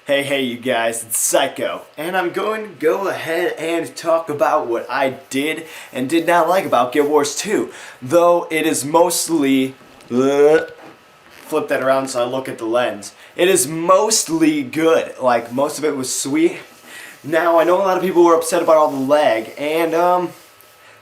Hey you guys, it's Psycho, and I'm going to go ahead and talk about what I did and did not like about Guild Wars 2, though it is mostly, flip that around so I look at the lens, it is mostly good. Like, most of it was sweet. Now, I know a lot of people were upset about all the lag, and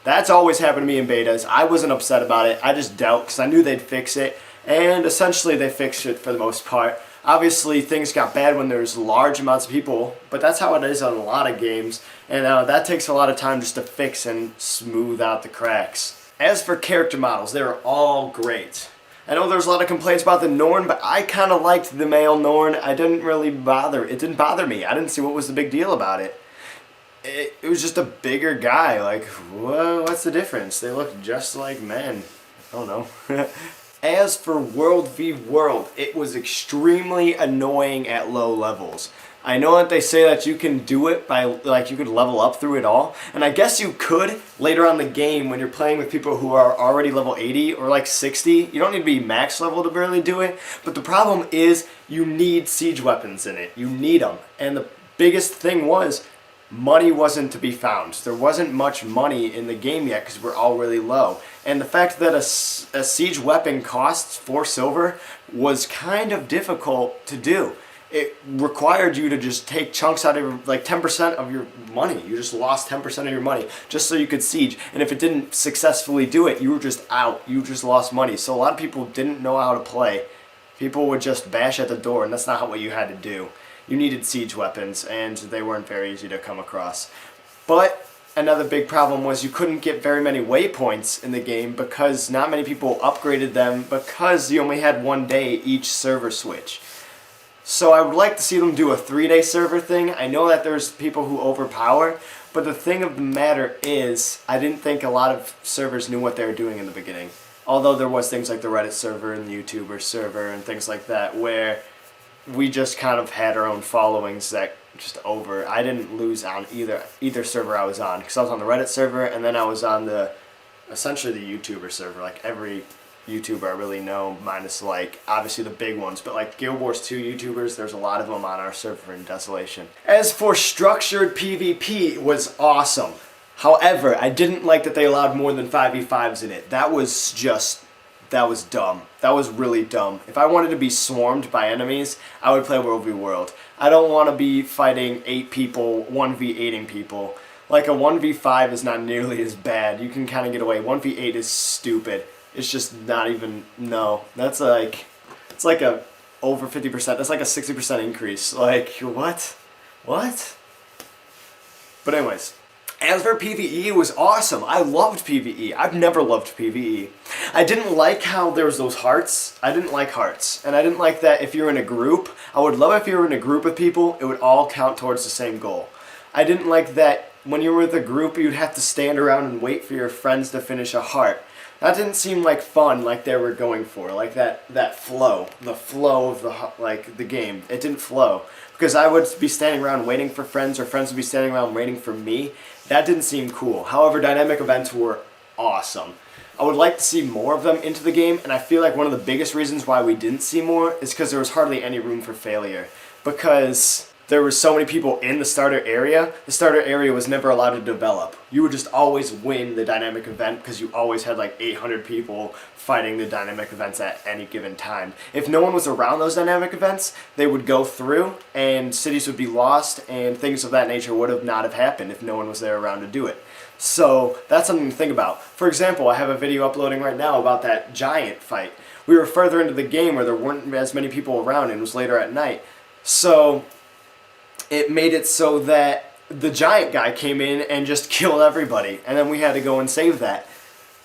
that's always happened to me in betas. I wasn't upset about it, I just dealt because I knew they'd fix it, and essentially they fixed it for the most part. Obviously, things got bad when there's large amounts of people, but that's how it is on a lot of games, and that takes a lot of time just to fix and smooth out the cracks. As for character models, they were all great. I know there's a lot of complaints about the Norn, but I kind of liked the male Norn. It didn't bother me. I didn't see what was the big deal about it. It was just a bigger guy. Like, what's the difference? They look just like men. I don't know. As for World v World, it was extremely annoying at low levels. I know that they say that you can do it by, you could level up through it all, and I guess you could later on in the game when you're playing with people who are already level 80 or like 60. You don't need to be max level to barely do it, but the problem is you need siege weapons in it. You need them, and the biggest thing was money wasn't to be found. There wasn't much money in the game yet because we're all really low. And the fact that a siege weapon costs 4 silver was kind of difficult to do. It required you to just take chunks out of like 10% of your money. You just lost 10% of your money just so you could siege. And if it didn't successfully do it, you were just out. You just lost money. So a lot of people didn't know how to play. People would just bash at the door, and that's not what you had to do. You needed siege weapons, and they weren't very easy to come across. But another big problem was you couldn't get very many waypoints in the game because not many people upgraded them because you only had 1 day each server switch. So I would like to see them do a 3-day server thing. I know that there's people who overpower, but the thing of the matter is I didn't think a lot of servers knew what they were doing in the beginning. Although there was things like the Reddit server and the YouTuber server and things like that where we just kind of had our own followings that just over. I didn't lose on either server I was on, because I was on the Reddit server and then I was on essentially the YouTuber server. Like every YouTuber I really know, minus like obviously the big ones, but like Guild Wars 2 YouTubers, there's a lot of them on our server in Desolation. As for structured PvP, it was awesome. However, I didn't like that they allowed more than 5v5s in it. That was dumb. That was really dumb. If I wanted to be swarmed by enemies, I would play World v World. I don't want to be fighting 8 people, 1v8ing people. Like a 1v5 is not nearly as bad. You can kind of get away. 1v8 is stupid. It's just not even, no. That's like, it's like a over 50%. That's like a 60% increase. Like, what? What? But anyways. As for PvE, it was awesome. I loved PvE. I've never loved PvE. I didn't like how there was those hearts. I didn't like hearts. And I didn't like that if you're in a group. I would love if you were in a group of people, it would all count towards the same goal. I didn't like that when you were with a group, you'd have to stand around and wait for your friends to finish a heart. That didn't seem like fun like they were going for. Like that flow. The flow of the game. It didn't flow. Because I would be standing around waiting for friends, or friends would be standing around waiting for me. That didn't seem cool. However, dynamic events were awesome. I would like to see more of them into the game, and I feel like one of the biggest reasons why we didn't see more is because there was hardly any room for failure. Because there were so many people in the starter area was never allowed to develop. You would just always win the dynamic event because you always had like 800 people fighting the dynamic events at any given time. If no one was around those dynamic events, they would go through and cities would be lost and things of that nature would not have happened if no one was there around to do it. So that's something to think about. For example, I have a video uploading right now about that giant fight. We were further into the game where there weren't as many people around and it was later at night. So it made it so that the giant guy came in and just killed everybody, and then we had to go and save that.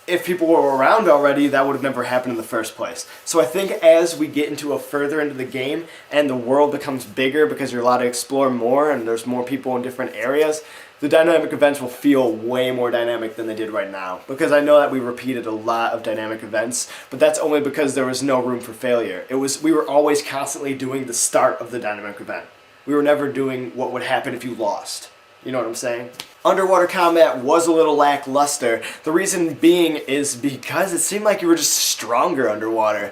If people were around already, that would have never happened in the first place. So I think as we get further into the game and the world becomes bigger because you're allowed to explore more and there's more people in different areas, the dynamic events will feel way more dynamic than they did right now. Because I know that we repeated a lot of dynamic events, but that's only because there was no room for failure. We were always constantly doing the start of the dynamic event. We were never doing what would happen if you lost. You know what I'm saying? Underwater combat was a little lackluster. The reason being is because it seemed like you were just stronger underwater.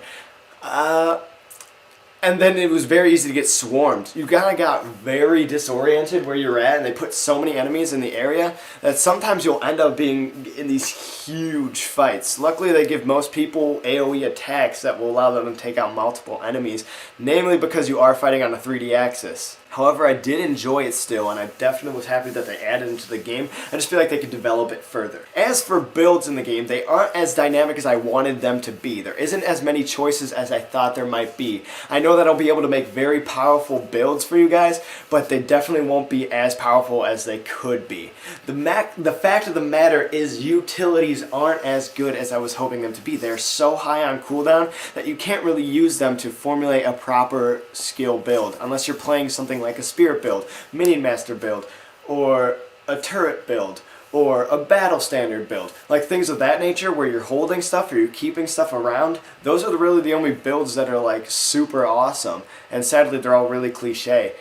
And then it was very easy to get swarmed. You kind of got very disoriented where you're at, and they put so many enemies in the area that sometimes you'll end up being in these huge fights. Luckily, they give most people AoE attacks that will allow them to take out multiple enemies, namely because you are fighting on a 3D axis. However, I did enjoy it still, and I definitely was happy that they added it into the game. I just feel like they could develop it further. As for builds in the game, they aren't as dynamic as I wanted them to be. There isn't as many choices as I thought there might be. I know that I'll be able to make very powerful builds for you guys, but they definitely won't be as powerful as they could be. The fact of the matter is utilities aren't as good as I was hoping them to be. They're so high on cooldown that you can't really use them to formulate a proper skill build unless you're playing something like a spirit build, minion master build, or a turret build, or a battle standard build. Like things of that nature where you're holding stuff or you're keeping stuff around. Those are really the only builds that are like super awesome. And sadly they're all really cliche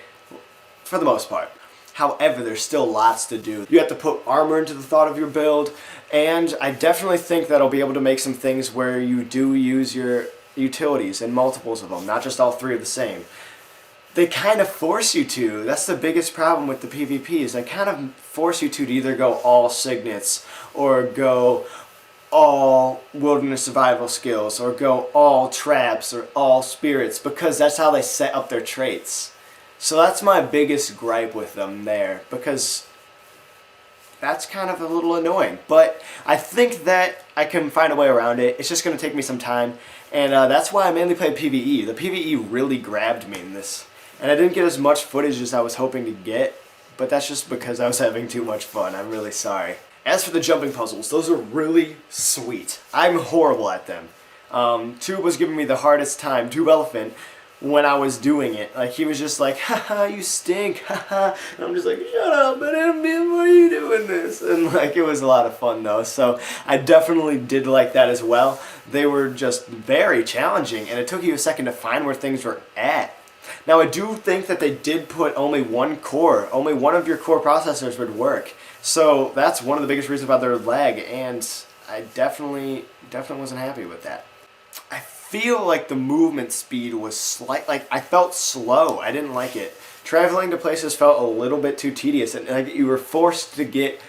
for the most part. However, there's still lots to do. You have to put armor into the thought of your build, and I definitely think that I'll be able to make some things where you do use your utilities and multiples of them, not just all three of the same. They kind of force you to. That's the biggest problem with the PvP, is they kind of force you to either go all signets, or go all wilderness survival skills, or go all traps, or all spirits, because that's how they set up their traits. So that's my biggest gripe with them there, because that's kind of a little annoying. But I think that I can find a way around it. It's just going to take me some time, and that's why I mainly play PvE. The PvE really grabbed me in this, and I didn't get as much footage as I was hoping to get, but that's just because I was having too much fun. I'm really sorry. As for the jumping puzzles, those are really sweet. I'm horrible at them. Tube was giving me the hardest time, Tube Elephant, when I was doing it. Like, he was just like, haha, you stink, haha. And I'm just like, shut up, man, why are you doing this? And like, it was a lot of fun though. So I definitely did like that as well. They were just very challenging, and it took you a second to find where things were at. Now, I do think that they did put only one core. Only one of your core processors would work. So that's one of the biggest reasons about their lag, and I definitely wasn't happy with that. I feel like the movement speed was I felt slow. I didn't like it. Traveling to places felt a little bit too tedious, and like you were forced to get.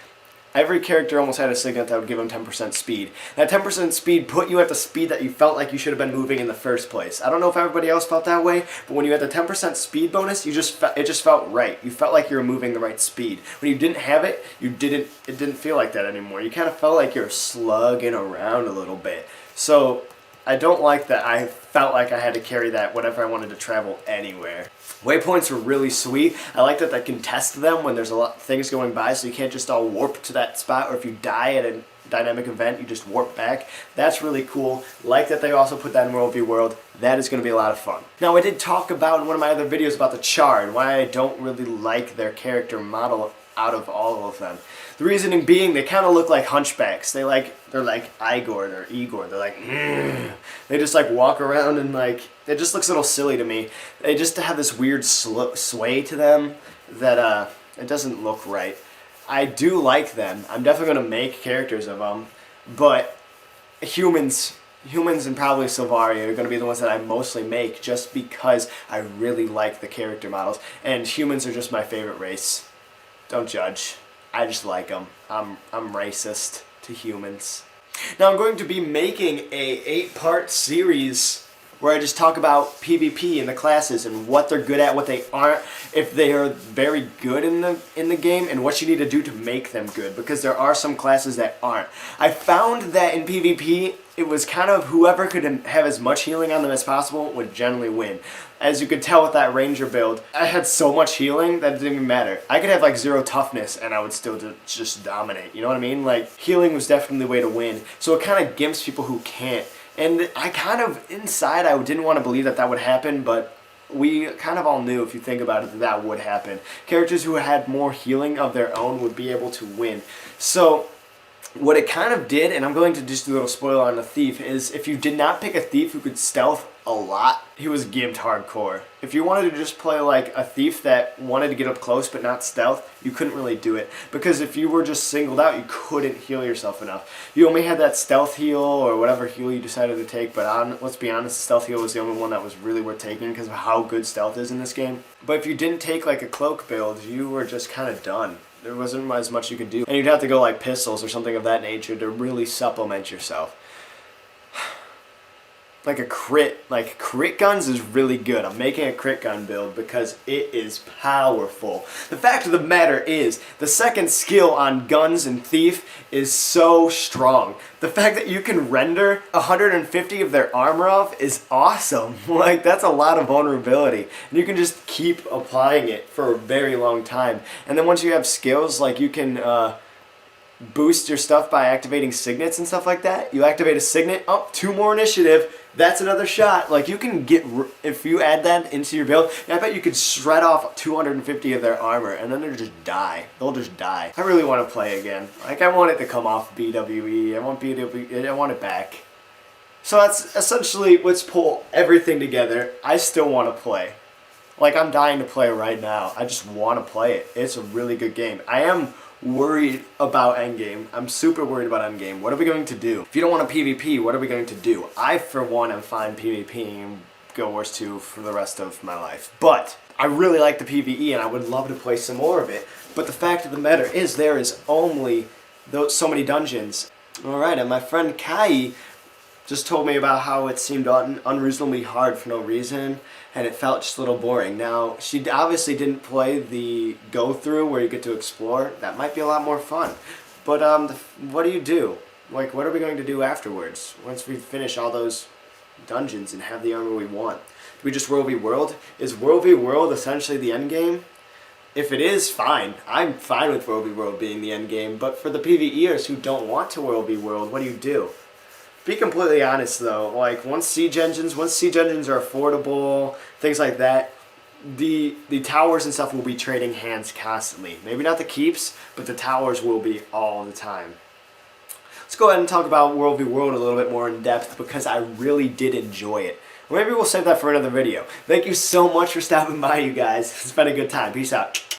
Every character almost had a signet that would give them 10% speed. That 10% speed put you at the speed that you felt like you should have been moving in the first place. I don't know if everybody else felt that way, but when you had the 10% speed bonus, it just felt right. You felt like you were moving the right speed. When you didn't have it, it didn't feel like that anymore. You kind of felt like you were slugging around a little bit. So I don't like that. I felt like I had to carry that whenever I wanted to travel anywhere. Waypoints are really sweet. I like that they can test them when there's a lot of things going by, so you can't just all warp to that spot, or if you die at a dynamic event, you just warp back. That's really cool. Like that they also put that in Worldview World. That is going to be a lot of fun. Now, I did talk about in one of my other videos about the Char and why I don't really like their character model out of all of them. The reasoning being, they kind of look like hunchbacks. They're like Igor, they're Igor. They're like, they just like walk around and like, it just looks a little silly to me. They just have this weird sway to them that it doesn't look right. I do like them. I'm definitely going to make characters of them, but humans and probably Sylvaria are going to be the ones that I mostly make, just because I really like the character models, and humans are just my favorite race. Don't judge. I just like them. I'm racist to humans. Now I'm going to be making a 8-part series where I just talk about PvP and the classes and what they're good at, what they aren't, if they are very good in the game, and what you need to do to make them good, because there are some classes that aren't. I found that in PvP, it was kind of whoever could have as much healing on them as possible would generally win. As you could tell with that ranger build, I had so much healing that it didn't even matter. I could have like 0 toughness and I would still just dominate, you know what I mean? Like, healing was definitely the way to win. So it kind of gimps people who can't. And I kind of, inside, I didn't want to believe that that would happen, but we kind of all knew, if you think about it, that would happen. Characters who had more healing of their own would be able to win. So what it kind of did, and I'm going to just do a little spoiler on the thief, is if you did not pick a thief who could stealth a lot, he was gimped hardcore. If you wanted to just play like a thief that wanted to get up close but not stealth, you couldn't really do it. Because if you were just singled out, you couldn't heal yourself enough. You only had that stealth heal or whatever heal you decided to take, but let's be honest, the stealth heal was the only one that was really worth taking because of how good stealth is in this game. But if you didn't take like a cloak build, you were just kind of done. There wasn't as much you could do. And you'd have to go like pistols or something of that nature to really supplement yourself. Like crit guns is really good. I'm making a crit gun build because it is powerful. The fact of the matter is, the second skill on guns and thief is so strong. The fact that you can render 150 of their armor off is awesome. Like, that's a lot of vulnerability. And you can just keep applying it for a very long time. And then once you have skills, like you can boost your stuff by activating signets and stuff like that. You activate a signet, oh, 2 more initiative, that's another shot. Like, you can get, if you add that into your build, I bet you could shred off 250 of their armor and then they'll just die. They'll just die. I really want to play again. Like, I want it to come off BWE. I want BWE, I want it back. So that's essentially, let's pull everything together. I still want to play. Like, I'm dying to play right now. I just want to play it. It's a really good game. I am worried about endgame. I'm super worried about endgame. What are we going to do? If you don't want a PvP, what are we going to do? I, for one, am fine PvPing Guild Wars 2 for the rest of my life. But I really like the PvE and I would love to play some more of it. But the fact of the matter is there is only so many dungeons. Alright, and my friend Kai just told me about how it seemed unreasonably hard for no reason, and it felt just a little boring. Now, she obviously didn't play the go-through where you get to explore. That might be a lot more fun. But what do you do? Like, what are we going to do afterwards? Once we finish all those dungeons and have the armor we want? Do we just World v World? Is World v World essentially the end game? If it is, fine. I'm fine with World v World being the end game. But for the PvEers who don't want to World v World, what do you do? Be completely honest though, like once siege engines are affordable, things like that, the towers and stuff will be trading hands constantly. Maybe not the keeps, but the towers will be all the time. Let's go ahead and talk about World v World a little bit more in depth because I really did enjoy it. Or maybe we'll save that for another video. Thank you so much for stopping by, you guys. It's been a good time. Peace out.